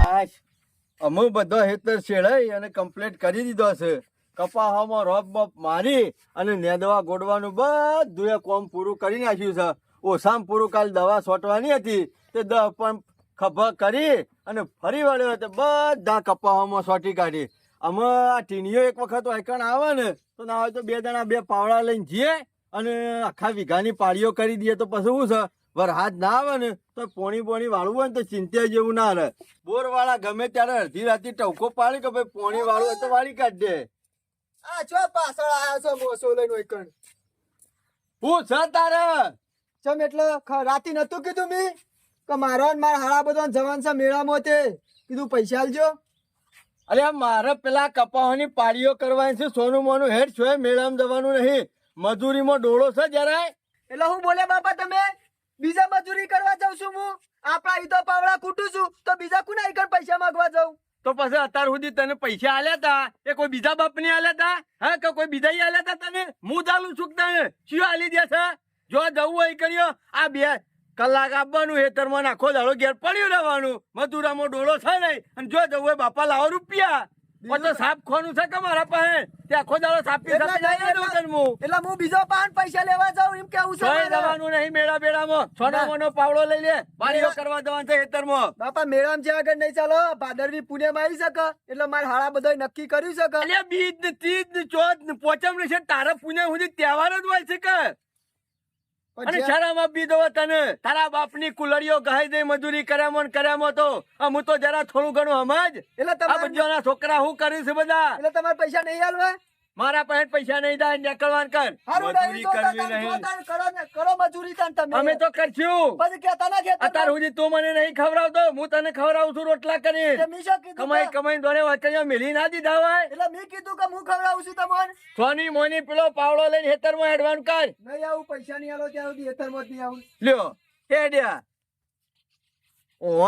આશ અમે બધો હેતર શેડાઈ અને કમ્પ્લીટ કરી દીધો છે. કપાહામાં રોપ બોપ મારી અને નેદવા ગોડવાનું બધું એ કોમ પૂરું કરી નાખ્યું છે. ઓછામાં પૂરું કાલ દવા છોટવાની હતી તે 10 પંપ ખભા કરી અને ફરી વળ્યો તે બધા કપાહામાં છોટી કાઢી. અમે આ ટીણીઓ એક વખત વાયકણ આવે ને તો ના હોય તો 2 જણા 2 પાવડા લઈને જઈએ અને આખા વીઘાની પાળીઓ કરી દઈએ. તો પછી શું છે વરસાદ ના આવે ને તો પોણી વાળવું હોય ને તો ચિંતા જેવું ના રહે. બોર વાળા ગમે ત્યારે અડધી રાતે ટવકો પાડી કે ભાઈ પોણી વાળું હોય તો વાળી કાઢ દે. આ છો પાછળ આયા છો મોસો લઈને ઓઈકણ. હું છે તારે ચમ એટલે રાતી નતું કીધું મી કે મારા ને મારા હાડા બધો જવાન છે મેળામાં તે કીધું પૈસા આલજો. અરે મારે પેલા કપાવાની પાળીઓ કરવાની છે. સોનું મોનું હેડ છો મેળામાં જવાનું નહીં. મજૂરીમાં ડોળો છે જરાય. એટલે હું બોલ્યા બાપા તમે બીજા મજૂરી કરવા જાઉં છું હું આપણા ઈ તો પાવડા કૂટું છું તો બીજા કોના ઈકણ પૈસા માંગવા જાઉં. તો પછી અત્યાર સુધી તને પૈસા આલ્યા તા એ કોઈ બીજા બાપને આલ્યા તા? હા કે કોઈ બીજા આલ્યા તા તને? હું ચાલુ છું તને શું આલી દે છે? જો જવું હોય કર્યો આ 2 કલાક આપવાનું હેતરમાં નાખો દાડો ઘેર પડ્યું રહેવાનું. મજૂરામાં ડોળો છે નહીં અને જો જવું હોય બાપા લાવો રૂપિયા. તો સાપ ખોનું છે કે મારા પાસે તે આખો દાડો સાપી એટલે હું બીજો પાન પૈસા લેવા જાઉં એમ કેવું છે. જવાનું નહીં મેળા બેડામાં. સોનામાંનો પાવડો લઈ લે વાડીઓ કરવા જવાનું છે હેતરમાં. બાપા મેળામાં જે આગળ નહીં ચાલો ભાદરવી પુણ્યમાં આવી શકે એટલે મારા હાડા બધા નક્કી કર્યું છે કે એટલે બીજ ને ત્રીજ ને ચોથ ને પોચમ ને છે તારા પુણ્ય સુધી તહેવાર જ હોય છે કે અને શરમ બીજો તને તારા બાપની કુલડીઓ ગહાઈ દે મજૂરી કર્યામાં તો હું તો જરા થોડું ઘણું સમજ. એટલે આ બધાના છોકરા હું કર્યું છે બધા. એટલે તમારે પૈસા નહીં આલવા? મારા પાસે પૈસા નહીં થાય નીકળવાનું કર. મજૂરી કરવી નહીં. કરો મજૂરી તમે. અમે તો કરશું. પછી કેતા ના કેતા અત્યાર સુધી તું મને નહીં ખવડાવતો હું તને ખવડાવું છું રોટલા કરી. કમાઈ દોડે વાંચણીઓ મિલી ના દીધા હોય. એટલે મેં કીધું કે હું ખવડાવું છું તમને. સોની મોની પેલો પાવડો લઈને હેતરમાં હેડવાનું કર. નહીં આવું પૈસા નહીં આલો ત્યાં સુધી હેતરમાં જ નહીં આવું. લ્યો હેડ્યા.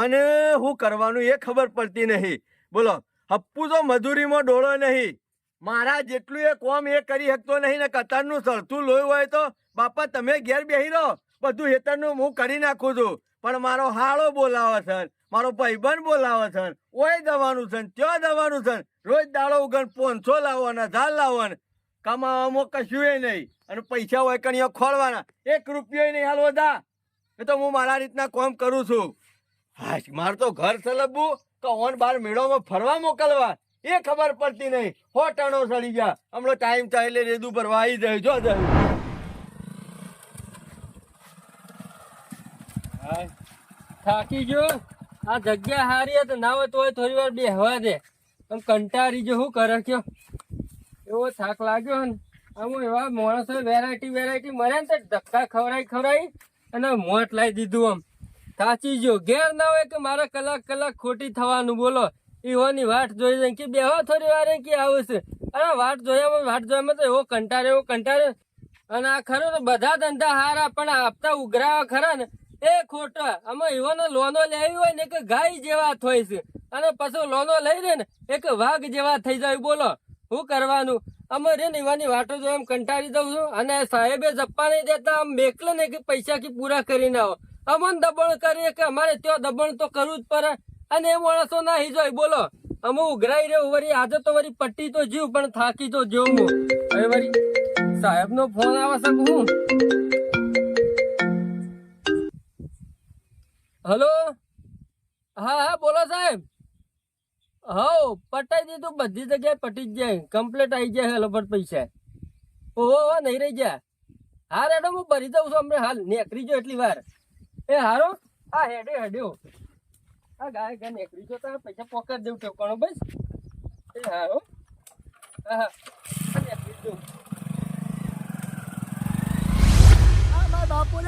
ઓને હું કરવાનું એ ખબર પડતી નહીં. બોલો હપ્પુ તો મજૂરીમાં ડોળો નહીં. મારા જેટલું એ કોમ એ કરી શકતો નહીં ને કતારનું સરતું લોહી હોય તો બાપા તમે ઘેર બેહી રહો બધું હેતરનું હું કરી નાખું છું. પણ મારો હાળો બોલાવે છે મારો ભાઈબંધ બોલાવે છે ઓય દવાનું છે ત્યાં દવાનું છે. રોજ દાડો ઉગણ 500 લાવવાના 1000 લાવવાના કમાવામાં કશું એ નહીં અને પૈસા હોય કણીઓ ખોળવાના 1 રૂપિયો નહીં હાલવો દા. એ તો હું મારા રીતના કોમ કરું છું. હા મારે તો ઘર સલબવું તો ઓન બાર મેળોમાં ફરવા મોકલવા એ ખબર પડતી નહીં. 100 ટણો સડી ગયા હમણાં ટાઈમ થાય એટલે રેદું ભરવા આવી જાય. જો થાકી ગયો. આ જગ્યા હારી તો ના હોય તો થોડી વાર બેહવા દે. આમ કંટાળી જો શું કરે કયો એવો થાક લાગ્યો ને. આમ એવા માણસો વેરાયટી મળે ને તો ધક્કા ખવડાવી અને મોટ લાવી દીધું. આમ થાચી ગયો. ઘેર ના હોય કે મારે કલાક ખોટી થવાનું. બોલો એવાની વાટ જોઈ જાય કે બેહો થોડી વાર કે આવું છે અને વાટ જોયામાં તો એવો કંટાળ્યો. અને આ ખરો તો બધા ધંધા હારા પણ આપતા ઉઘરાવા ખરા ને એ ખોટા. આમાં એવાનો લોનો લેવી હોય ને કે ગાય જેવા થાય છે અને પછી લોનો લઈ લે ને એક વાઘ જેવા થઈ જાય. બોલો શું કરવાનું? અમે રે ને એવાની વાટો જો એમ કંટાળી દઉં છું. અને સાહેબે જપ્પા નહીં દેતા આમ મેકલે ને કે પૈસા કે પૂરા કરીને આવો. અમને દબણ કરીએ કે અમારે ત્યાં દબણ તો કરવું જ પડે અને એ માણસો ના જોઈ. બોલો અમે ઉઘરાઈ રહ્યો વળી આજે તો વળી પટ્ટી તો જીવ પણ થાકી તો જોઉં. હવે વળી સાહેબ નો ફોન આવે છે. હું હલો હા બોલો સાહેબ. હા પટાઈ દીધું બધી જગ્યાએ પટી જ જાય કમ્પ્લેટ આવી જાય. હેલો પર પૈસા ઓહો નહીં રહી ગયા. હા રેડો હું ભરી દઉં છું. અમને હાલ નેકરી જો એટલી વાર. એ હારો હા હેડ્યો હા ગાય નેકરી જો તારે પૈસા પોકેટ દેવું ઠેકાણો બસ. એ હારો હા નેકરી દઉં. બાપુ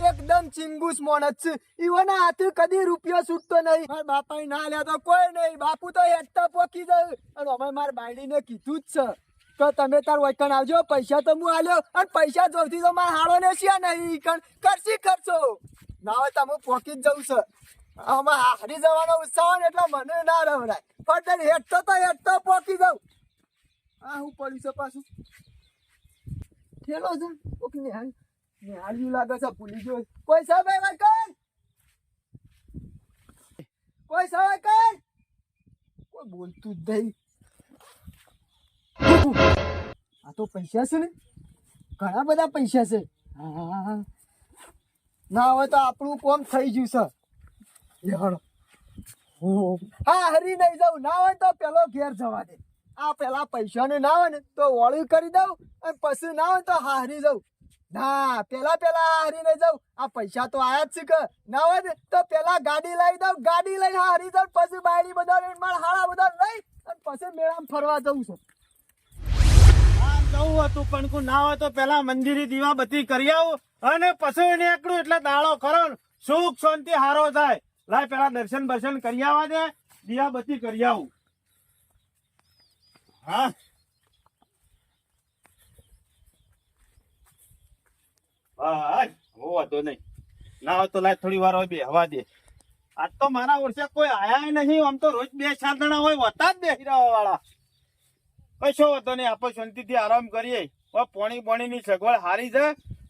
એકદમ ચિંગુસ મોણસ છે. ઈવોના હાથે કદી રૂપિયો છૂટતો નહીં. મારા બાપા ના લ્યા તો કોઈ નહીં. બાપુ તો હેઠતા પોકી જાય. અને અમે મારા બાયડીને કીધું જ છે તો તમે તાર વૈકણ આવજો. પૈસા તો હું આલ્યો અને પૈસા જોઈતી તો મારા હાળો ને શિયા નહીં કરશી ખર્ચો ના હોય તમે પોકી જ જવું છે. આમાં હારી જવાનો ઉત્સાહ ને એટલે મને ના રવડાય. ફટ હેઠતો પોકી જાઉં. હા હું પડ્યું છે પાછું ખેલો છે. ઓકે નિહાળ્યું લાગે છે ભૂલી ગયો. કોઈ છે ભાઈ વાકણ? કોઈ છે વાકણ? કોઈ બોલતું જ નહીં. આ તો પૈસા છે ને, ઘણા બધા પૈસા છે. હા, ના હોય તો આપણું કોમ થઈ ગયું છે. યાર, હા હરી નહીં જાઉં, ના હોય તો પેલો ઘેર જવા દે. આ પેલા પૈસાનું ના હોય ને તો ઓળું કરી દઉં, અને પછી ના હોય તો હારી જાઉં. ના પેલા હારી નહીં જાઉં. આ પૈસા તો આયા જ છે કે ના હોય ને તો પેલા ગાડી લઈ દઉં, ગાડી લઈને હારી જાઉં, પછી બાયડી બધા લઈને મારા હાડા બધા લઈ અને પછી મેળામાં ફરવા જવું છું. આમ જવું હતું પણ કોઈ ના હોય તો પેલા મંદિરે દીવા બત્તી કરી આવું અને પછી નીકળું એટલે દાડો ખરો ને સુખ શાંતિ હારો થાય. લાય પેલા દર્શન બર્શન કરી આવવા દે, દીવા બત્તી કરી આવું. હા હા હતો નહીં, ના હોય તો લાય થોડી વાર હોય બે હવા દે. આજ તો મારા વર્ષે કોઈ આયા નહીં. આમ તો રોજ 2-4 જણા હોય હોતા જ બેસી રહ્યા વાળા. કશો હતો નહીં, આપણે શાંતિથી આરામ કરીએ. પાણીની સગવડ સારી છે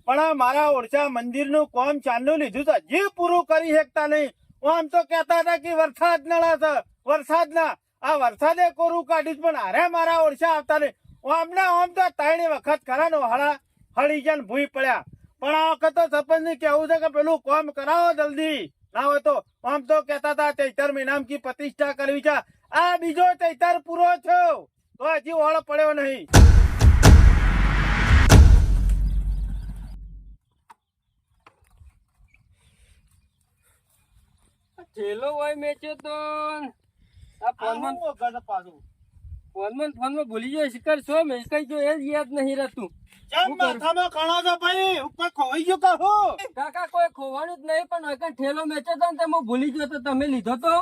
પણ મારા ઓરછા મંદિરનું કામ ચાંદુ લીધું છે, હજી પૂરું કરી શકતા નહીં. આમ તો કહેતા હતા કે વરસાદ નળા છે, વરસાદના આ વરસાદે કોરું કાઢ્યું પણ હારે મારા ઓરછા આવતા નહીં. આમ તો 3 વખત ખરા નો હળી જાય ભૂઈ પડ્યા. પણ આ વખત તો સરપંચ કેવું છે કે પેલું કામ કરાવો જલ્દી. ના હોય તો આમ તો કહેતા હતા 73 મહિનામાં કી પ્રતિષ્ઠા કરવી છે. આ બીજો 73 પૂરો થયો તો હજી ઓળ પડ્યો નહીં. ઠેલો હોય મેચ્યો તો આ ફોનમાં ભૂલી જાય શિકાર છો મેં કઈ જો એ જ યાદ નહીં રહેતું. કેમ માથામાં કણો છો ભાઈ? ઉપર ખોઈ ગયું કહું? કાકા કોઈ ખોવાનું જ નહીં પણ એક ઠેલો મેચ્યો તો ને તે હું ભૂલી ગયો તો તમે લીધો તો.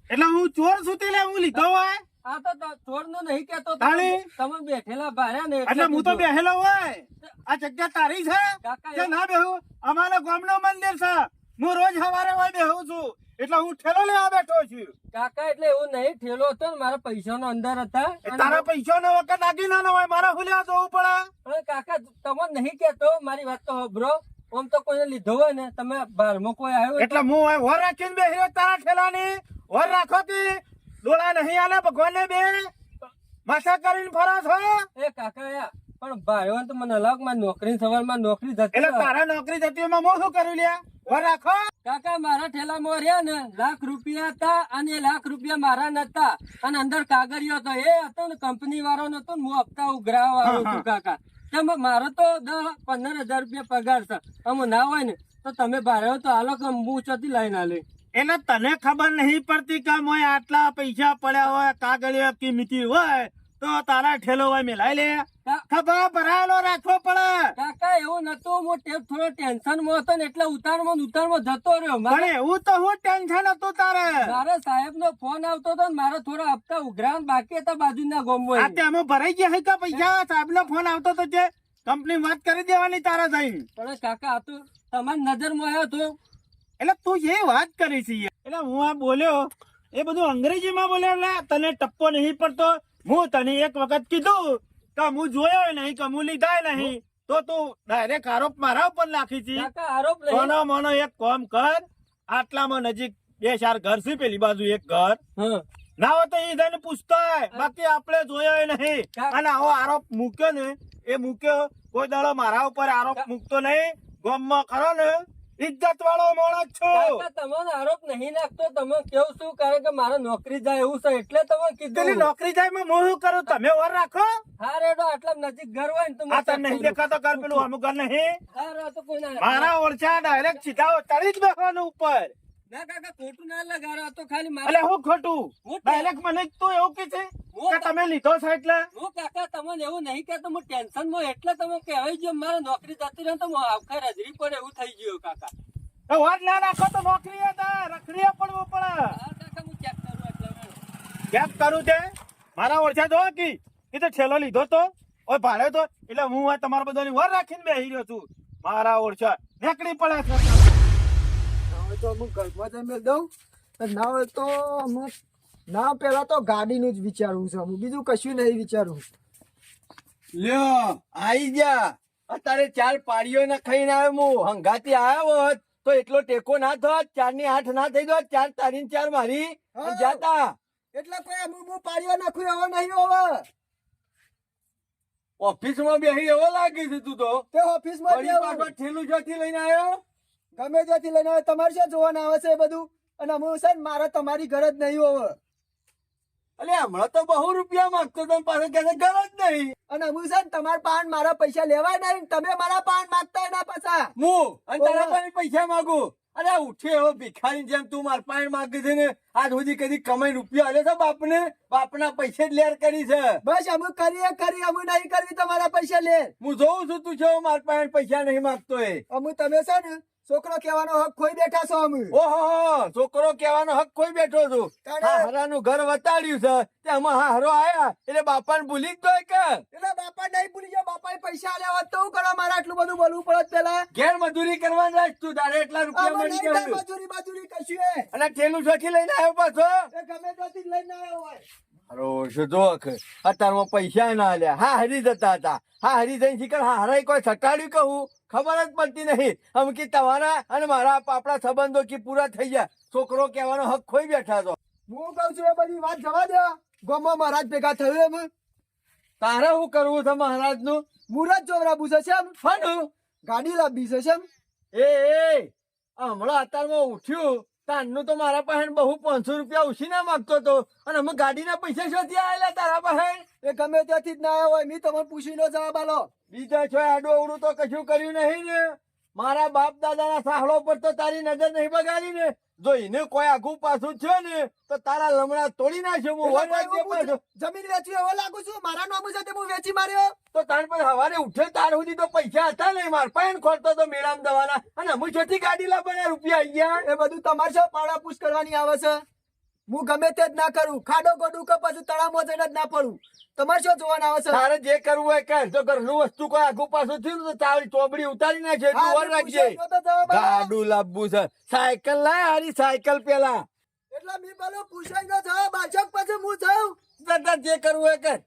એટલે હું ચોર સુતી લે હું લીધો હોય? આ તો ચોર નું નહીં કેતો તાળી? તમે બેઠેલા ભાર્યા ને એટલે હું તો બેહેલો હોય. આ જગ્યા તારી છે કાકા કે ના બેહું? અમારા ગામનું મંદિર છે, હું રોજ સવારે હોય બેહું છું એટલે હું ઠેલો લેવા બેઠો છું. કાકા એટલે એવું નહીં ઠેલો હતો ને મારા પૈસા નો અંદર હતા. એ તારા પૈસા નો વખત દાગીના નો હોય, મારા હું લેવા જવું પડે? પણ કાકા તમે નહીં કેતો મારી વાત તો હોભરો. આમ તો કોઈને લીધો હોય ને તમે બારમાં કોઈ આવ્યો એટલે હું હોય વર રાખીને બેહ્યો તારા ઠેલાની. વર રાખો તી ડોળા નહીં આલે ભગવાન ને બે માથા કરીને ફરો છો. એ કાકા યા પણ ભાઈઓ તો મને અલગ માં નોકરી સવારમાં નોકરી જતી એટલે રહે. તારા નોકરી જતી એમાં હું શું કર્યું લ્યા? વર રાખો. કાકા મારા ઠેલામાં રહ્યા ને ₹1,00,000 હતા અને એ ₹1,00,000 મારા નતા અને અંદર કાગળિયો હતો એ હતો ને કંપની વાળો નતો ને હું હપ્તા ઉઘરાવા વાળો છું કાકા. તેમાં મારો તો 10-15 હજાર રૂપિયા પગાર છે. આમ ના હોય ને તો તમે ભાડે તો હાલો કે હું ચોથી લાઈન હાલે. એટલે તને ખબર નહીં પડતી કે મોય આટલા પૈસા પડ્યા હોય, કાગળિયો કિંમતી હોય તો તારા ઠેલો હોય મેલાઈ લે. ખબર ભરાયેલો રાખવો પડે. કાકા એવું નતું હું થોડો ટેન્શન માં હતો ને એટલે ઉતારમાં જતો રહ્યો. પણ એવું તો હું ટેન્શન હતું તારે. મારા સાહેબ નો ફોન આવતો હતો ને મારા થોડા હપ્તા ઉઘરાણ બાકી હતા બાજુના ગામમાં. આ તેમાં ભરાઈ ગયા છે કે પૈસા? સાહેબ નો ફોન આવતો તો જે કંપની વાત કરી દેવાની તારા થઈને. પણ કાકા આ તો તમારી નજરમાં આવ્યો હતો એટલે તું એ વાત કરી છે એટલે હું આ બોલ્યો એ બધું અંગ્રેજીમાં બોલ્યો. એટલે તને ટપ્પો નહીં પડતો. હું તને એક વખત કીધું કે હું જોયો નહીં કે હું લીધા નહીં તો તું ડાયરેક્ટ આરોપ મારા ઉપર નાખી છે. કાકા આરોપ નહીં. સોનો મોનો એક કામ કર, આટલામાં નજીક 2-4 ઘર છે, પેલી બાજુ એક ઘર હા ના હોય તો એ જઈને પૂછતો હોય. બાકી આપણે જોયો નહીં. અને આવો આરોપ મૂક્યો ને એ મૂક્યો કોઈ દાડો મારા ઉપર આરોપ મૂકતો નહીં. ગામમાં ખરો ને ઇજ્જત વાળો માણસ છો. કાકા તમને આરોપ નહીં નાખતો. તમે કેવું શું કારણ કે મારે નોકરી જાય એવું છે એટલે તમે પેલી કીધું. નોકરી જાય માં હું શું કરું? તમે વર રાખો. હા રેડો આટલા નજીક ઘર હોય ને તો આ તને નહીં દેખાતો ઘર પેલું અમુક ઘર નહીં. હા રો તો કોઈ ના મારા ઓળખા ડાયરેક્ટ સીધા ચડી જ બેસવાનું ઉપર. ના કાકા ખોટું ના લગાડો તો ખાલી મારે એટલે હું ખોટું હું ડાયરેક્ટ મને તું એવું કે છે કે તમે લીધો છે એટલે? હું કાકા તમને એવું નહીં કેતો હું ટેન્શન માં એટલે તમે કહેવાય ગયો મારે નોકરી જતી રહે તો હું આખા રજરી પડે એવું થઈ ગયું કાકા. તો વર ના રાખો તો નોકરી રખડીએ પડવું પડે. હા કાકા હું ચેક કરું એટલે કેમ કરું છે? મારા ઓળખા જો કી એ તો છેલ્લો લીધો તો ઓય ભાડે તો એટલે હું આ તમારા બધાની વર રાખીને બેસી રહ્યો છું. મારા ઓળખા નીકળી પડે છે. હવે તો અમુક ઘરમાં જઈને દઉં ના હોય તો અમુક ના પેલા તો ગાડીનું જ વિચારવું છે. હું બીજું કશું નહીં વિચારવું. લ્યો આઈ જા. અત્યારે 4 પાડીઓ ને ખાઈને આવ્યો હું. હંગાતી આવ્યો હોત તો એટલો ટેકો ના થયો. 4 ની 8 ના થઈ ગયો. 4 તારી 4 મારી. અને જાતા એટલે કોઈ હું પાડ્યો નાખું એવો નહીં હવે. ઓફિસમાં બેહી એવો લાગે છે તું તો. તે ઓફિસમાં વળી બેહું. પાછો ઠેલું જ્યાંથી લઈને આવ્યો. ગમે ત્યાંથી લઈને આવે તમારે શું જોવાના આવે છે એ બધું? અને હું છે ને મારે તમારી ઘર જ નહીં હવે. અલે હમણાં તો બહુ રૂપિયા માંગતો તો પાછો કહે છે ઘર જ નહીં. અને હું છે ને તમારા પાન મારા પૈસા લેવાય નહીં. તમે મારા પાન માંગતા ના પાછા. હું અને તારા ઓહો. પાસે પૈસા માંગુ. અરે ઉઠે એવો ભિખારી જેમ તું માર પાસે માંગે છે ને. આજ સુધી કદી કમાઈ રૂપિયા આલ્યો છે બાપને? બાપના પૈસે જ લેર કરી છે. બસ અમે કરીએ કરી, અમે નહીં કરવી તમારા પૈસા લે. હું જોઉં છું તું છે માર પાસે પૈસા નહીં માંગતો એ. અમે તમે છે ને છોકરો કહેવાનો હક ખોઈ બેઠા છો અમે. ઓહો છોકરો કહેવાનો હક કોઈ બેઠો છું. તારે- હા હરાનું ઘર વતાડ્યું છે તેમાં હા હરો આયા એટલે બાપાને ભૂલી જ ગયો કે એટલે બાપા નહીં ભૂલી જાઓ. બાપાએ પૈસા આલ્યા હોત તો હું કરો? મારે આટલું બધું બોલવું પડત પેલા. ઘેર મજૂરી કરવાની રાખ તું તારે એટલા રૂપિયા આમાં મળી નહીં થાય જાય. મજૂરી બાજુરી કશું એ. અને ઠેલું ચોથી લઈને આવ્યો પાછો. એ ગમે ત્યાંથી લઈને આવ્યો હોય. હારો શું જો અત્યારમાં પૈસા ના આલ્યા. હા હરી જતા હતા. હા હરી જઈને શીખર હા હરાઈ કોઈ સટાડ્યું કહું ખબર જ પડતી નહીં. આમ કે તમારા અને મારા આપણા સંબંધો કે પૂરા થઈ ગયા. છોકરો કહેવાનો હક ખોઈ બેઠા છો. હું કઉ છું એ બધી વાત જવા દે. ગામમાં મહારાજ ભેગા થયું એમ તારે શું કરવું છે મહારાજ નું? મુરત જોવરાબુ છે એમ. ફાનું ગાડી લાવવી છે એમ. એ હમણાં અત્યારમાં ઉઠ્યું તારનું તો મારા પાસે બહુ 500 રૂપિયા ઉછીના માંગતો હતો અને અમે ગાડીના પૈસા શોધી આવેલા તારા પાસે. એ ગમે ત્યાંથી જ ના આવ્યો હોય. મેં તમને પૂછીનો જવાબ આલો. બીજા છો આડું અવડું તો કશું કર્યું નહીં ને. મારા બાપ દાદાના સાહડો પર તો તારી નજર નહીં બગાડી ને. જો એને કોઈ આઘું પાછું થયો ને તો તારા લમણા તોડી નાખ્યો. હું વર વાગ્યે પાછો. જમીન વેચવી એવો લાગુ છું. મારા નામ સાથે હું વેચી માર્યો. તો તાર પર સવારે ઉઠે તાર સુધી તો પૈસા હતા નહીં. માર પાસે ખોરતો તો મેળામ દવાના અને અમે છોથી ગાડી લાવવાના રૂપિયા આવી ગયા. એ બધું તમારે શું પાડાપૂછ કરવાની આવે છે? હું ગમે તે જ ના કરું. ખાડો ગોડું કે પછી તળાવમાં જઈને જ ના પડું. તમારે શું જોવાના આવે છે? તારે જે કરવું હોય કર. જો ઘરનું વસ્તુ કોઈ આઘું પાછું થયું ને તો તારી ચોબડી ઉતારી નાખે. એટલું હા, વર મેં રાખજે. પૂછ્યો તો જવાબ આલો. ગાડું લાવવું છે. સાયકલ લાય હારી સાયકલ પેલા. એટલે મેં પેલો પૂછાઈનો જવાબ આલ્યો પછી હું જાઉં. તાર જે કરવું હોય કર.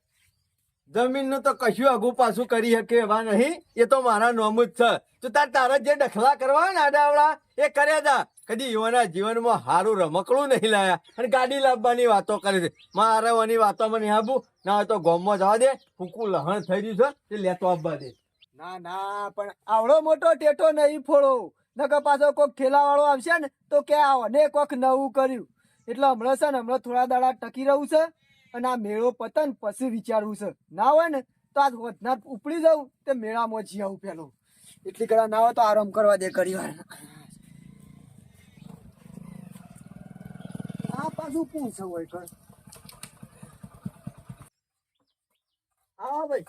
જમીન નું તો કશું આઘું પાછું કરી શકે એવા નહીં. એ તો મારા નોમ જ છે. તો તારા જે ડખલા કરવા ને આડાવડા એ કર્યા તા. કદી યુવાના જીવનમાં સારું રમકડું નહીં લાયા અને ગાડી લાવવાની વાતો કરે છે. મારે ઓની વાતોમાં નહીં આવું ના હોય તો ગોમમાં જવા દે. ફૂકું લહણ થઈ રહ્યું છે તે લેતો આવવા દે. ના ના પણ આવડો મોટો ટેટો નહીં ફોડો. નકર પાછો કોક ઠેલા વાળો આવશે ને તો કે આવો ને કોક નવું કર્યું. એટલે હમણાં છે ને હમણાં થોડા દાડા ટકી રહ્યું છે અને આ મેળો પતન પછી વિચારવું છે. ના હોય ને તો આજ વધનાર ઉપડી જાઉં તે મેળામાં જી આવું પેલો. એટલી કડા ના હોય તો આરામ કરવા દે ઘડી વાર. આ પાછું પૂછ હોય કર. હા ભાઈ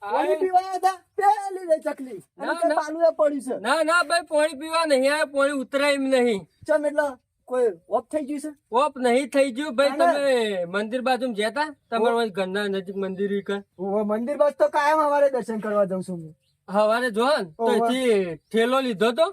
પાણી પીવા હતા પેલી રે ચકલી અને ના, તે ના. પાલુએ પડ્યું છે. ના ના ભાઈ પાણી પીવા નહીં આવે. પાણી ઉતરાય એમ નહીં. ચમ એટલે કોઈ ઓફ થઈ ગયું છે? ઓપ નહીં થઈ ગયું ભાઈ. ના, ના. તમે મંદિર બાજુ જતા તમારા ઘરના નજીક મંદિર ઈ કણ. ઓહો, મંદિર બસ તો કાયમ અમારે દર્શન કરવા જઉં છું હું. હવારે જો ને તો ઓહો. અહીંથી ઠેલો લીધો તો.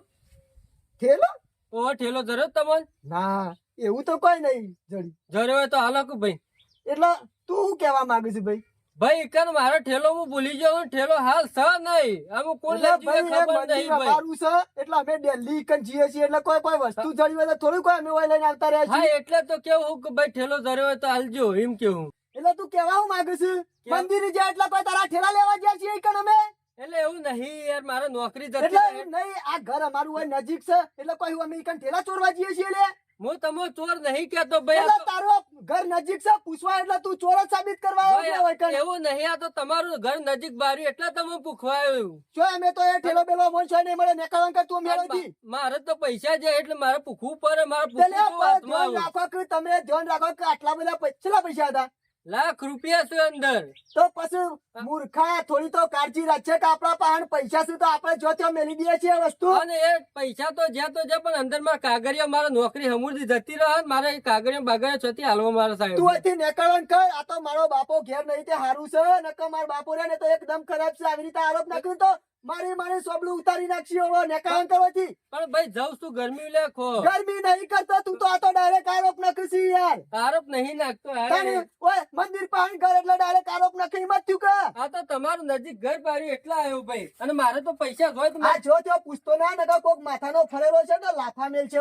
થેલો? ઓ ઠેલો જરો તમને ના એવું તો કોઈ નહીં જડી. જરો હોય તો હાલો કે ભાઈ. એટલે તું શું કહેવા માંગે છે ભાઈ? ભાઈ એકન મારો ઠેલો હું ભૂલી જાઉં. ઠેલો હાલ સ નહીં. આમ કોણ એટલે લઈ ગયું ભાઈ એ એ ખબર મંદિર નહીં ભાઈ. અમારું છે એટલે અમે દિલ્હી કન જઈએ છીએ એટલે કોઈ વસ્તુ જડી હોય તો થોડું કોઈ અમે ઓય લઈને આવતા રહ્યા હા છીએ. એટલે તો કેવું કે ભાઈ ઠેલો જરો હોય તો હાલજો એમ કેવું. એટલે તું કહેવા શું માંગે છે? કેમ? મંદિર જાય એટલે કોઈ તારા ઠેલા લેવા ગયા છીએ ઈ કણ અમે? એટલે એવું નહીં યાર. મારે નોકરી જતી એટલે રહી. નહીં આ ઘર અમારું હોય નજીક છે એટલે કોઈ અમે ઈ કણ ઠેલા ચોરવા જઈએ છીએ લે. હું તમે ચોર નહીં કેતો ભાઈ. આ એટલે તો- તારું ઘર નજીક છે પૂછવા એટલે તું ચોર જ સાબિત કરવા આવ્યો કે હોય ભાઈ, કણ? એવું નહીં. આ તો તમારું ઘર નજીક બાર્યું એટલે તમે પૂછવાયું. જો અમે તો એ ઠેલો બેલો મોન છો નહીં મળે નેકાળવા કર તું મેળવતી. મારે તો પૈસા જાય એટલે મારે પૂછવું પડે. મારે એટલે પૂછવું તો હાથમાં ધ્યાન આવ્યું. રાખો કે તમે ધ્યાન રાખો કે આટલા બધા કેટલા પૈસા હતા? લાખ રૂપિયા છે અંદર. તો પછી મૂર્ખા થોડી તો કાળજી રાખશે કે આપણા પાસે પૈસા છે તો આપણે જો ત્યાં મેલી દઈએ છીએ એ વસ્તુ. અને એ પૈસા તો જ્યાં તો જ્યાં પણ અંદર મારા કાગળિયા મારા નોકરી હમુરથી જતી રહે. મારે એ કાગળિયા બાગળિયા છતી હાલવા મારા સાહેબ. તું અહીંથી નીકળવાનું કર. આ તો મારો બાપો ઘેર નહીં તે હારું છે નકર મારો બાપો રે ને તો એકદમ ખરાબ છે. આવી રીતે આરોપ નાખ્યું તો મારી સોબલું ઉતારી નાખશે. હવે નીકળવાનું કરવાથી પણ ભાઈ જાઉં છું ગરમી લેખો. ગરમી નહીં કરતો તું તો આ તો ડાયરેક્ટ આરોપ નાખી યાર. આરોપ નહીં નાખતો. તાને હારે. ઓય મંદિર પાસે ઘર એટલે ડાયરેક્ટ આરોપ નાખી મત થયું કે આ તો તમારું નજીક ઘર પાડ્યું એટલા આવ્યો ભાઈ. અને મારે તો પૈસા જ હોય તો આ જો પૂછતો ના નકર કોક માથાનો ફરેલો છે ને લાફા મેલ છે.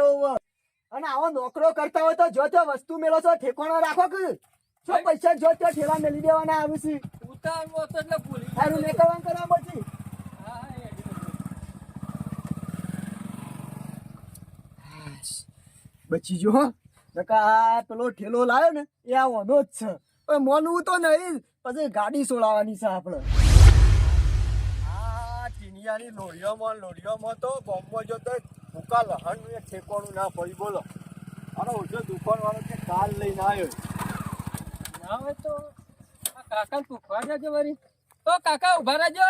અને આવો નોકરો કરતા હોય તો જો તે વસ્તુ મેળો છો ઠેકાણો રાખો કે જો પૈસા જો તે ઠેલા મેલી દેવાના આવે છે ઉતારવો તો એટલે ભૂલી તારું નીકળવાનું કરવા પછી હા, હા, એ બચી જો હો. નકા આ પેલો ઠેલો લાયો ને એ આ ઓનો જ છે પણ મોનવું તો નહીં પછી ગાડી સોડાવવાની છે આપણે આ ટીનિયાની લોઢીઓમાં તો બોમ્બો જો તો ભૂકા લહણનું એક ઠેકોણું ના પડી બોલો આનો ઓછો દુકાનવાળો કે કાલ લઈને આવ્યો ના હોય તો આ કાકા પૂછવા જજો વળી. તો કાકા ઉભા રહેજો.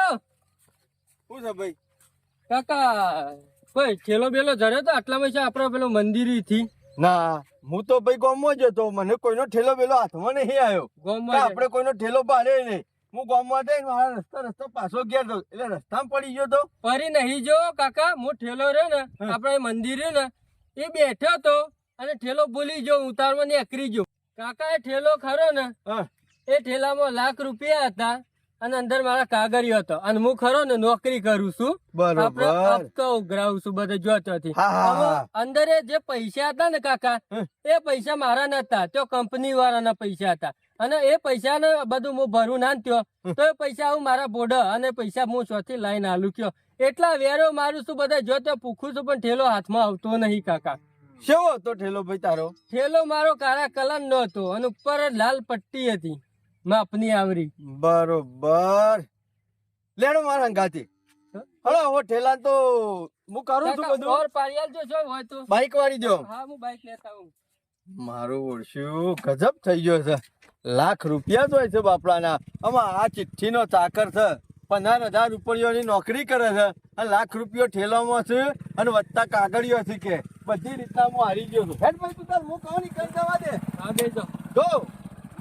શું છે ભાઈ? કાકા કોઈ ઠેલો બેલો જડ્યો તો આટલામાં છે આપડે પેલો મંદિરી થી ના હું તો ભાઈ ગામમાં જ હતો, મને કોઈનો ઠેલો બેલો હાથમાં નહીં આવ્યો. ગોમમાં આપણે કોઈનો ઠેલો પાડે નહીં. હું ગામમાં જઈને મારા રસ્તો પાછો ગયા તો એટલે રસ્તામાં પડી ગયો તો. ફરી નહીં જો કાકા, હું ઠેલો રહ્યો ને આપડે મંદિર રહ્યો ને એ બેઠો તો અને ઠેલો ભૂલી ગયો ઉતારવા ને એકરી ગયો. કાકા એ ઠેલો ખરો ને હા એ ઠેલામાં ₹1,00,000 હતા અને અંદર મારા કાગળિયો હતો અને હું ખરો ને નોકરી કરું છું. બરોબર. આપણે હપ્તો ઉઘરાવું છું બધે જોતોથી. હા, હા, હવે હા. અંદર એ જે પૈસા હતા ને કાકા એ પૈસા મારા નતા, તો કંપની વાળાના પૈસા હતા અને એ પૈસા ને બધું હું ભરું ના થયો તો એ પૈસા હું મારા બોર્ડર અને પૈસા હું ચોથી લાઈન આલું કયો એટલા વેરો મારું છું બધા જોતો પૂછું છું પણ ઠેલો હાથમાં આવતો નહીં કાકા. કેવો હતો ઠેલો ભાઈ તારો? ઠેલો મારો કાળા કલર નો હતો અને ઉપર જ લાલ પટ્ટી હતી માપની આવરી. બરોબર. લેડો મારા અંગાથી. હલો હવે ઠેલા તો હું કરું છું કાકા, બધું. ઓર પારિયાલ જો છો હોય તો બાઈક વાળી દો. હા હું બાઈક લેતા હું. મારું ઓળશું ગજબ થઈ ગયો છે. ₹1,00,000 જ હોય છે બાપડાના. આમાં આ ચિઠ્ઠીનો ચાકર છે, 15,000 રૂપિયાની નોકરી કરે છે અને ₹1,00,000 ઠેલામાં છે અને વધતા કાગળિયો છે કે બધી રીતના હું હારી ગયો છું. હેડ ભાઈ તું તાર હું કહું ની કરી જવા દે. હા બેસો. જો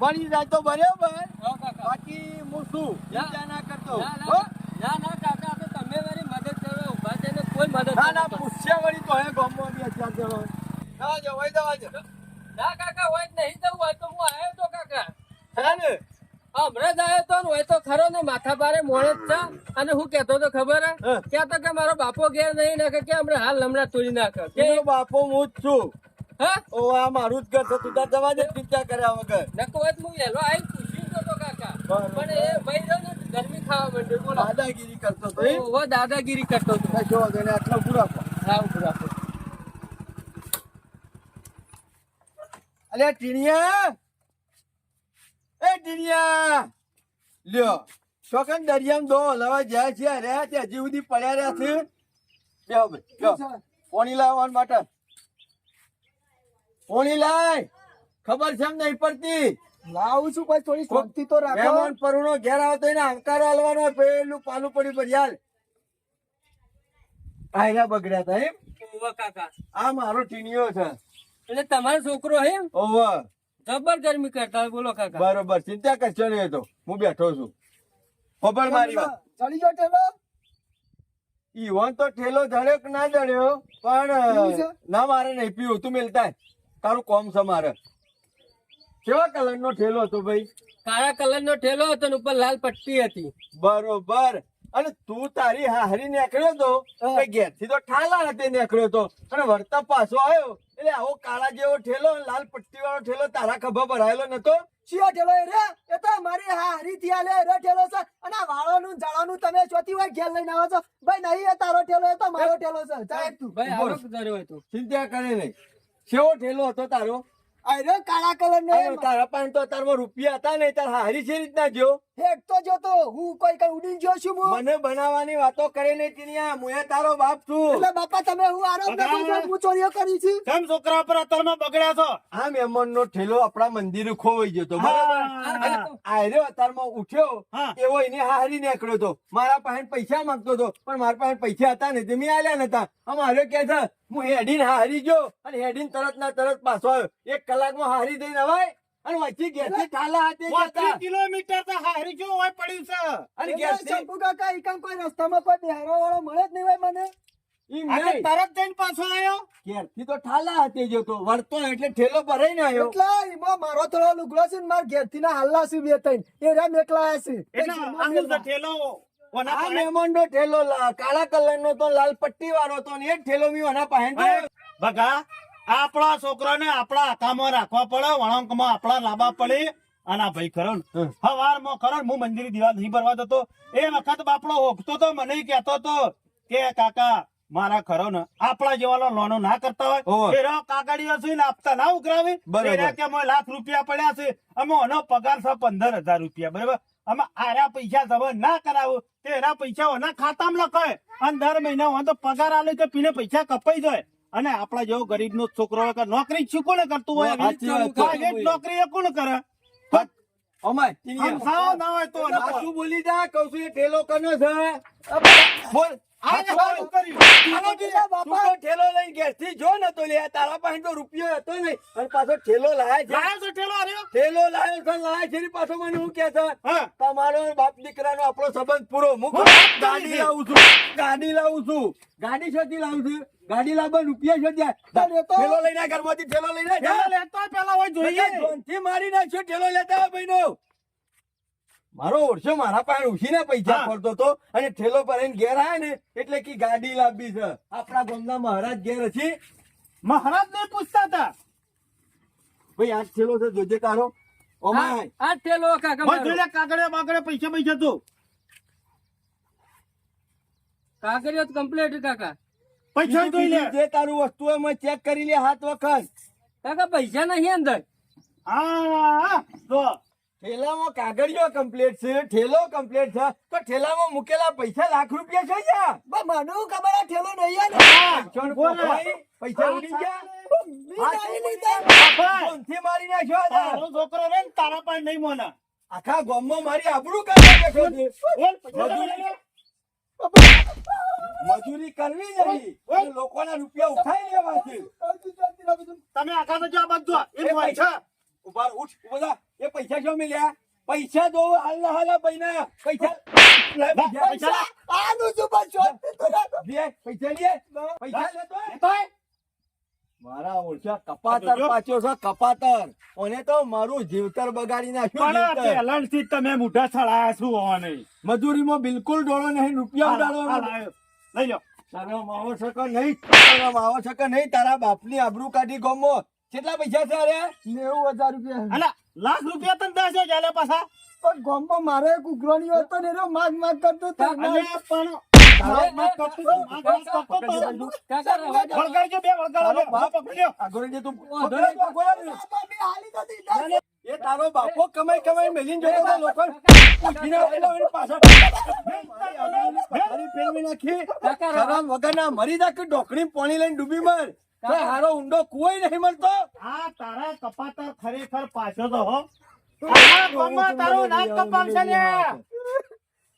મળી જાય તો બરાબર, હા કાકા. બાકી હું શું ચિંતા ના કરતો. ના, ના, હો? ના, ના, કાકા, તો તમે મારી મદદ કરો. ઊભા થઈને કોઈ મદદ ના ના ના કરો. પૂછ્યા વળી તો હે ગામમાં બી અત્યાર જવા. જવા જો વઈ જવા જો. ના, કાકા, હોય જ નહીં જવું હોય તો હું આવ્યો તો કાકા. હે ને? હમણાં જ આવ્યો તો ને હોય તો ખરો ને માથા ભારે મોડે જ છે અને હું કેતો તો ખબર હે? હા. કહેતો કે મારો બાપો ઘેર નહીં નાખે કે હમણાં તોડી નાખે કે એનો બાપો હું જ છું. હા ઓ આ મારું જ ઘર છે, તું તાર જવા દે ચિંતા કર્યા વગર. નકો હોય તો હું વહેલો આવીને પૂછ્યું તો કાકા. બરોબર. પણ એ ભાઈ રહ્યો ને ગરમી ખાવા માંડ્યો બોલો. દાદાગીરી કરતો તો એ. ઓહો, દાદાગીરી કરતો હતો. કઈ જોવા દે ને આટલો પૂરો આપો. હા ઉભો રાખો. અલ્યા ટીણિયા, એ ટીણિયા લ્યો શોકન દરિયામાં દો હલાવા જાય છે રહ્યા છે હજી સુધી પડ્યા રહ્યા છે. બેહો ભાઈ બેહો. પોણી લાવવા માટે પોણી લાય. ખબર છે એમ નહીં પડતી. લાવું છું ભાઈ થોડી શાંતિ તો રાખો મહેમાન પરુણો ઘેર આવતો એને આવકારો આલવાનો હોય, પેલું પાલું પડ્યું પર યાર આયરા બગડ્યા હતા એમ. ઓહો કાકા, આ મારો ટીણીયો છે. એટલે તમારો છોકરો હે એમ? ઓવર. જબર ગરમી કરતા હોય બોલો કાકા. બરોબર ચિંતા કરશો નહીં એ તો હું બેઠો છું. ખબર મારી વાત. ચડી ગયો ઠેલો ઈવન તો ઠેલો જડ્યો કે ના જડ્યો પીવું પણ છે? ના મારે નહીં પીવું, તું મેલતા તારું કોમ છે મારે. કેવા કલર નો ઠેલો હતો ભાઈ? કાળા કલર નો ઠેલો હતો ને ઉપર લાલ પટ્ટી હતી. બરોબર. અને તું તારી હારી નીકળ્યો તો ઘેર થી તો ઠાલા હતી નીકળ્યો તો અને વળતા પાછો આવ્યો એટલે આવો કાળા જેવો ઠેલો અને લાલ પટ્ટી વાળો ઠેલો તારા ખભા ભરાયેલો નતો? ચિયો ઠેલો એ રે એ તો મારી હારી થી આલે રે ઠેલો છે અને આ વાળોનું જાળોનું તમે ચોથી વાર ઘેર લઈને આવો છો ભાઈ. નહીં એ તારો ઠેલો એ તો મારો ઠેલો છે. જાય તું ભાઈ આવો જર્યો હતો. ચિંતા કરે નહીં. કેવો ઠેલો હતો તારો? અરે કાળા કલર નો અરે તારા પાસે તો તારમાં રૂપિયા હતા નહીં, તાર હારી છે રીતના જો. હેડ તો જો તો હું કોઈ કઈ ઉડીને જો છું હું. મને બનાવવાની વાતો કરે નહીં ટીનિયા, હું એ તારો બાપ છું. એટલે બાપા તમે હું આરોપ નાખો છો હું ચોરીઓ કરી છે. કેમ છોકરા પર અત્યારમાં બગડ્યા છો? આ મહેમાન નો ઠેલો આપણા મંદિરે ખોવાઈ ગયો હતો હા, બરાબર. હા. આયરો અતારમાં ઉઠ્યો હા. એવો એને હારી નીકળ્યો હતો. મારા પાસે પૈસા માંગતો હતો પણ મારા પાસે પૈસા હતા નહીં, મેં આલ્યા નતા. અમારે કે છે હું હેડીને હારી ગયો અને હેડીને તરત ના તરત પાછો આવ્યો. 1 કલાકમાં હારી દઈને અવાય અને વચ્ચે ઘેરથી ઠાલા હાથે ગયા 35 હતા. કિલોમીટર તો હારી ગયો હોય પડ્યું છે. અને એટલે ઘેરથી શંભુ કાકા ઈકન કોઈ રસ્તામાં કોઈ બિહારો વાળો મળે જ નહીં હોય મને. ઈમ આજે નહીં. તરત જઈને પાછો આવ્યો. ઘેરથી તો ઠાલા હાથે જતો વળતો એટલે ઠેલો ભરાઈને આવ્યો. એટલે એમાં મારો થોડો લુગડો છે ને મારા ઘેરથી ના હલ્લા છે 2-3 એ રામ એકલા છે. એટલે આનું તો ઠેલો ઓના આ પાસે. મહેમાન નો ઠેલો કાળા કલર નો તો લાલ પટ્ટી વાળો હતો ને એ જ ઠેલો મી ઓના પાસે તો. ભગા આપણા છોકરાને આપણા હાથામાં રાખવા પડે, વળાંકમાં આપણા લાવવા પડે. અને આ ભાઈ ખરો ને, સવારમાં ખરો ને, હું મંદિરે દીવા નહીં ભરવા જતો, એ વખત બાપડો ઓગતો તો મને કહેતો તો કે કાકા મારા ખરો ને આપણા જેવા લોનો ના કરતા હોય, એ કાગળીઓ છે ને આપતા ના ઉઘરાવે. બરાબર. કે અમે લાખ રૂપિયા પડ્યા છે, અમે એનો પગાર છે 15,000 રૂપિયા, બરાબર. અમે આરા પૈસા જમા ના કરાવો તે એના પૈસા એના ખાતામાં લખાય, અને દર મહિના હોય તો પગાર આલે કે પીને પૈસા કપાઈ જાય. અને આપડા જેવો ગરીબ નો છોકરો હોય કે નોકરી શું કોને કરતું હોય? સાચી વાત છે. પ્રાઇવેટ નોકરી એ કોણ કરે? અમાય આમ સાવ ના હોય તો શું બોલી જા કહું છું એ ઠેલો કનો છે બોલ આ સારું કર્યું. ઠેલો કીધા બાપા ઠેલો લઈને ઘેરથી જો ને તો લે તારા પાસે તો રૂપિયો હતો નહીં અને પાછો ઠેલો લાયા છે લાયો છો ઠેલો આર્યો? ઠેલો લાયા છે પાછો મને હું કે છે હા. તમારો બાપ દીકરાનો આપણો સંબંધ પૂરો હું ગાડી લાવું છું ગાડી શોધી લાવું છું ગાડી લાવવા રૂપિયા શોધ્યા ઠેલો લઈને ઘરમાંથી ઠેલો લઈને ઠેલો લેતો હોય પેલા હોય જોઈએ. જોનથી મારી નાખ્યો ઠેલો લેતા હોય ભાઈનો મારો ઓળશો મારા પાસે ઉછીને પૈસા હા. પડતો હતો અને ઠેલો પર ઘેર આયા ને એટલે કે ગાડી લાવવી છે આપણા ગામના મહારાજ ઘેર હશે મહારાજ ને પૂછતા હતા. ભાઈ આ ઠેલો છે જોજે તારો ઓમાય આ ઠેલો કાકા હોય મારો. જોઈ લે કાગળે બાગળે પૈસા તો કાગળિયો તો complete કાકા. પૈસા જોઈ લે. જે તારું વસ્તુ હોય મેં ચેક કરી લે 7 વખત કાકા પૈસા નહીં અંદર. હા તો ઠેલામાં કાગળિયો કમ્પ્લીટ છે ઠેલો કમ્પ્લીટ છે તો ઠેલામાં મૂકેલા પૈસા લાખ રૂપિયા છે યા મને ખબર આ ઠેલો નહીં પૈસાનો પોખવાઈ, પૈસા ઉડી ગયા બાપા, જોનથી મારી નાખ્યો હતા. તારો છોકરો રે ને તારા પાસે નહીં મોના. આખા ગામમાં મારી આબરૂ કાઢી બેઠો છે બોલ, પૈસા લઈ લે. મજૂરી કરવી નહીં અને લોકોના રૂપિયા ઉઠાઈ લેવા છે તમે આખા તો જો આ બધું એમ હોય છે. ઉભા ઉઠ ઉભા થા. એ પૈસા શું મળ્યા પૈસા દો હાલના હાલા પૈના પૈસા લે, પૈસા લે. આનું શું બનશો? લે, પૈસા લે પૈસા લેતો હોય? લેતો હોય? મારા ઓળખ્યા કપાતર પાછો છે કપાતર ઓને તો મારું જીવતર બગાડી નાખ્યું પણ આ જીવતર. પહેલાંથી જ તમે મૂઢા છળાયા શું હોવા નહીં. મજૂરીમાં બિલકુલ ડોળો નહીં રૂપિયા હાલ, ઉડાડો હાલ, હાલ. લઈ લો. શરમ આવો શકે નહીં શરમ આવો શકે નહીં તારા બાપની આબરૂ કાઢી ગમો કેટલા પૈસા છે અરે 90,000 રૂપિયા. અલા, લાખ રૂપિયા તને દેશો ચાલે પાછા. પણ ગામમાં મારે એક ઉઘરાણી હતો ને એનો માગ કરતો હતો. અલે, પણ માગ માગ કરતો તો, માગ માગ કરતો તો. કાકા રવા દો. વળગાડજો, બે વળગાડો, બે. હા, પકડ્યો. આગળ જે તું વાંધો નહીં. બાપા, મેં હાલી તો દીધા. એ તારો બાપો કમાઈ મેલીને જોતો હતો લોકો પૂછીને આવેલો એને પાછળ મારી ફેરવી નાખી કાકા શરમ વગરના મરી જા કે ડોકડી પાણી લઈને ડૂબી મર કોઈ હારો ઊંડો કુવાય નહીં મળતો આ તારા કપાતર ખરેખર પાછો તો હો. આ ગામમાં તારું નાક કપાવશે લે.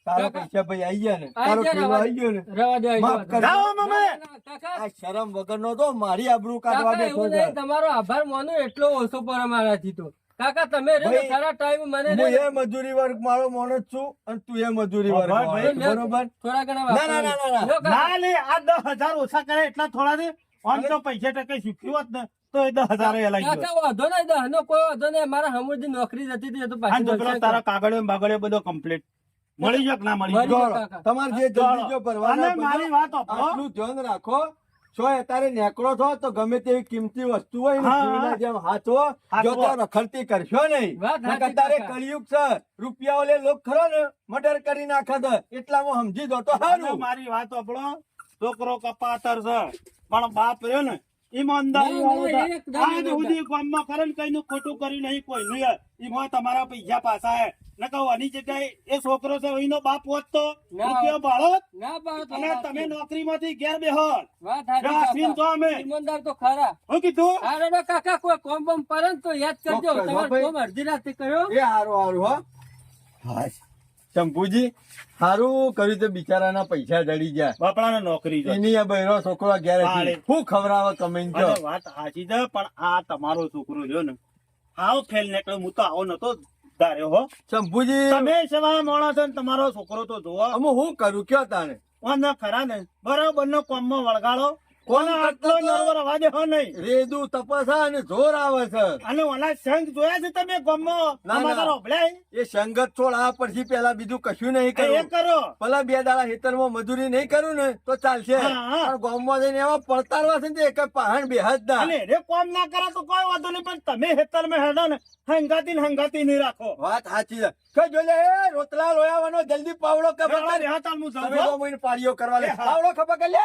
તારા પૈસા ભાઈ આઈ ગયા ને આઈ તારો ગયા, ફેરવો આઈ ગયો ને રવા દો, માફ કર. જાઓ મમ્મી. કાકા આ શરમ વગરનો તો મારી આબરૂ કાઢવા કાકા બેઠો એવું છે નહીં તમારો આભાર માનો એટલો ઓછો પર મારાથી તો કાકા તમે રે ભાઈ, ખરા ટાઈમ મને હું રે એ મજૂરી વર્ગ મારો માણસ છું અને તું એ મજૂરી વર્ગ ભાઈ, માણસ છું. બરોબર થોડા ઘણા ના, ના, ના, ના, ના. જો કાકા, ના લે, આ 10,000 ઓછા કરે એટલા થોડા દે. આમ તો પૈસા ટકે શીખ્યું હોત ને તો એ 10,000 એ લઈ ગયો. કાકા વાંધો નહીં દહનો કોઈ વાંધો નહીં મારા હમુરજી નોકરી જતી હતી એ તો આ પાછી જો પેલો મળશે. તારા કાગળિયો ને બાગળિયો બધો કમ્પ્લીટ મળી ગયો કે ના મળી મળી ગયો? ગયો. દોડો. તમારે જે જલ્દી જો ભરવાના અને મારી બધા વાત આપો. આટલું ધ્યાન રાખો છો અત્યારે નેકળો છો તો ગમે તેવી કિંમતી વસ્તુ હોય ને હા, જીવના જેમ હાચવો જો તો રખડતી કરશો નહીં વાત સાચી, નકર તારે કાકા. કળિયુગ છે રૂપિયા ઓલે લોક ખરો ને મર્ડર કરી નાખે છે એટલામાં સમજી દો તો અને સારું મારી વાત આપણો છોકરો કપાતર છે પણ બાપ રહ્યો ને ઈમાનદારી નહીં, વાળો નહીં, છે. એકદમ આજ ઈમાનદાર. સુધી ગામમાં કરે ને કઈનું ખોટું કર્યું નહીં કોઈ નહીં. એમાં તમારા પૈસા પાછા હે ન કહું આની જગ્યાએ એ છોકરો છે એનો બાપ હોત તો ના. રૂપિયો ભાળો ના પાડો અને તો તમે નોકરીમાંથી ઘેર બેહો. વાત સાચી રાખીને જો અમે. કાકા. ઈમાનદાર તો ખરા હું કીધું અરે રે કાકા કોઈ કોમ બમ પડે ને તો યાદ કરજો ચોક્કસ, તમારે ભાઈ. કોમ અડધી રાતે કર્યો એ હારું હારું હો હા શંભુજી હારું કર્યું તો બિચારાના પૈસા જડી ગયા બાપડાને નોકરી છે. એની આ બૈરો છોકરો ઘેર હાલે. હું ખવડાવે કમેન્ટ જો અને વાત સાચી છે પણ આ તમારો છોકરો રહ્યો ને આવો ફેલ નીકળ્યો હું તો આવો નતો ધાર્યો હો. શંભુજી તમે સેવા માણસ છો ને તમારો છોકરો તો જોવો અમે હું કરું કયો તાને વાંધો ખરા ને બરાબર નો કોમમાં વળગાડો કોણ આટલો નરવો રવા દે હો નહીં. રેદું તપસા અને જોર આવે છે અને ઓલા સંઘ જોયા છે તમે ગામમાં? ના. અમારા રોભળાય? એ સંગત છોડ આ પછી પેલા બીજું કશું નહીં એ કરવું કરો. પેલા 2 દાડા ખેતરમાં મજૂરી નહીં કરું ને તો ચાલશે હા, હા. પણ ગામમાં જઈને એવા પડતારવા છે ને તે એક પહાણ બેહદ ના અને રે કોમ ના કરે તો કોઈ વાંધો નહીં, પણ તમે હેતરમાં હેડો ને હંગાતી નહીં રાખો. વાત સાચી છે કે જોજે એ રોટલા લોયાવાનો જલ્દી પાવડો ખબર હા, કર હા, ચાલ હું જાઉં તમે છું. તો મોઈને પાળીઓ કરવા લે એ હા. પાવડો ખબર કર લે